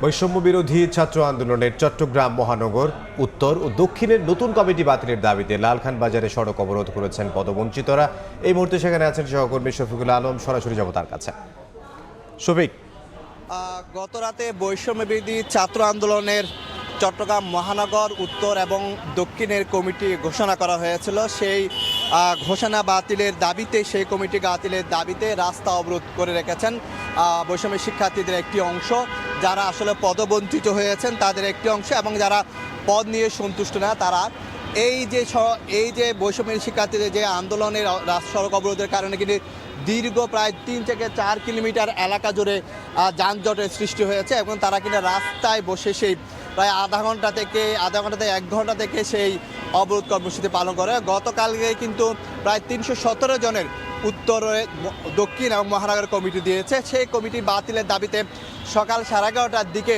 বৈষম্য বিরোধী ছাত্র আন্দোলনের চট্টগ্রাম মহানগর উত্তর ও দক্ষিণের নতুন কমিটি বাতিলের দাবিতে লালখান বাজারে সড়ক অবরোধ করেছেন পদবঞ্চিতরা। এই মুহূর্তে সেখানে আছেন সহকর্মী শফিকুল আলম, সরাসরি যাব তার কাছে। শফিক, গত রাতে বৈষম্য বিরোধী ছাত্র আন্দোলনের চট্টগ্রাম মহানগর উত্তর এবং দক্ষিণের কমিটি ঘোষণা করা হয়েছিল। সেই ঘোষণা বাতিলের দাবিতে, সেই কমিটি বাতিলের দাবিতে রাস্তা অবরোধ করে রেখেছেন বৈষম্য শিক্ষার্থীদের একটি অংশ, যারা আসলে পদবঞ্চিত হয়েছেন তাদের একটি অংশ, এবং যারা পদ নিয়ে সন্তুষ্ট না তারা এই যে বৈষম্য শিক্ষার্থীদের যে আন্দোলনের সড়ক অবরোধের কারণে কিন্তু দীর্ঘ প্রায় 3 থেকে 4 কিলোমিটার এলাকা জুড়ে যানজটের সৃষ্টি হয়েছে, এবং তারা কিনা রাস্তায় বসে সেই প্রায় আধা ঘন্টা থেকে 1 ঘন্টা থেকে সেই অবরোধ কর্মসূচি পালন করে। গতকালকে কিন্তু প্রায় 317 জনের উত্তরে দক্ষিণ এবং মহানগর কমিটি দিয়েছে। সেই কমিটি বাতিলের দাবিতে সকাল 11:30টার দিকে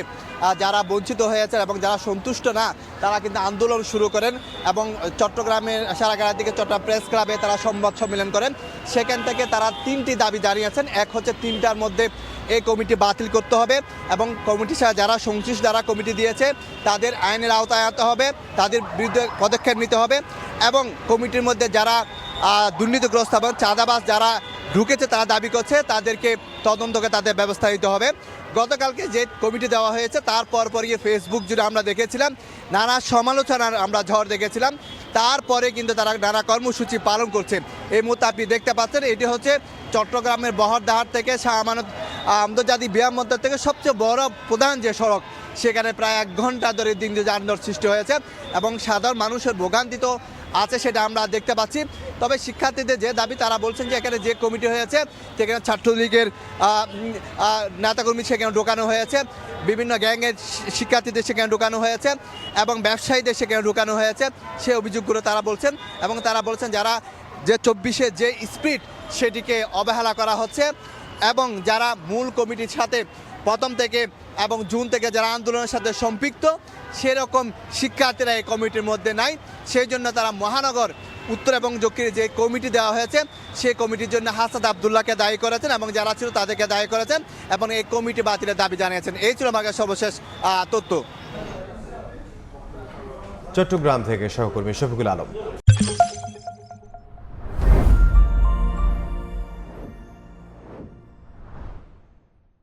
যারা বঞ্চিত হয়েছেন এবং যারা সন্তুষ্ট না তারা কিন্তু আন্দোলন শুরু করেন, এবং চট্টগ্রামের 11:30টার দিকে চট্টগ্রাম প্রেস ক্লাবে তারা সংবাদ সম্মেলন করেন। সেখান থেকে তারা 3টি দাবি জানিয়েছেন। এক হচ্ছে 3টার মধ্যে এই কমিটি বাতিল করতে হবে, এবং কমিটির সাথে যারা সংশ্লিষ্ট যারা কমিটি দিয়েছে তাদের আইনের আওতায় আনতে হবে, তাদের বিরুদ্ধে পদক্ষেপ নিতে হবে, এবং কমিটির মধ্যে যারা দুর্নীতিগ্রস্ত এবং চাঁদাবাজ যারা ঢুকেছে তারা দাবি করছে তাদেরকে তদন্তকে তাদের ব্যবস্থা নিতে হবে। গতকালকে যে কমিটি দেওয়া হয়েছে তার পরপরই ফেসবুক জুড়ে আমরা দেখেছিলাম নানা সমালোচনার আমরা ঝড় দেখেছিলাম। তারপরে কিন্তু তারা নানা কর্মসূচি পালন করছে। এই মুহূর্তে আপনি দেখতে পাচ্ছেন এটি হচ্ছে চট্টগ্রামের বহরদাহার থেকে শাহ আমানত আন্তর্জাতিক বিমানবন্দর থেকে সবচেয়ে বড় প্রধান যে সড়ক, সেখানে প্রায় 1 ঘন্টা ধরে দিন যানজট সৃষ্টি হয়েছে, এবং সাধারণ মানুষের ভোগান্তি তো আছে সেটা আমরা দেখতে পাচ্ছি। তবে শিক্ষার্থীদের যে দাবি, তারা বলছেন যে এখানে যে কমিটি হয়েছে সেখানে ছাত্রলীগের নেতাকর্মী সেখানে ঢোকানো হয়েছে, বিভিন্ন গ্যাংয়ের শিক্ষার্থীদের সেখানে ঢোকানো হয়েছে, এবং ব্যবসায়ীদের সেখানে ঢোকানো হয়েছে, সে অভিযোগগুলো তারা বলছেন। এবং তারা বলছেন যারা যে 24-এ যে স্পিরিট সেটিকে অবহেলা করা হচ্ছে, এবং যারা মূল কমিটির সাথে প্রথম থেকে এবং জুন থেকে যারা আন্দোলনের সাথে সম্পৃক্ত সেরকম শিক্ষার্থীরা এই কমিটির মধ্যে নাই। সেই জন্য তারা মহানগর উত্তর এবং দক্ষিণে যে কমিটি দেওয়া হয়েছে সেই কমিটির জন্য হাসাদ আবদুল্লাহকে দায়ী করেছেন, এবং যারা ছিল তাদেরকে দায়ী করেছেন, এবং এই কমিটি বাতিলের দাবি জানিয়েছেন। এই ছিল আমাদের সর্বশেষ তথ্য। চট্টগ্রাম থেকে সহকর্মী শফিকুল আলম।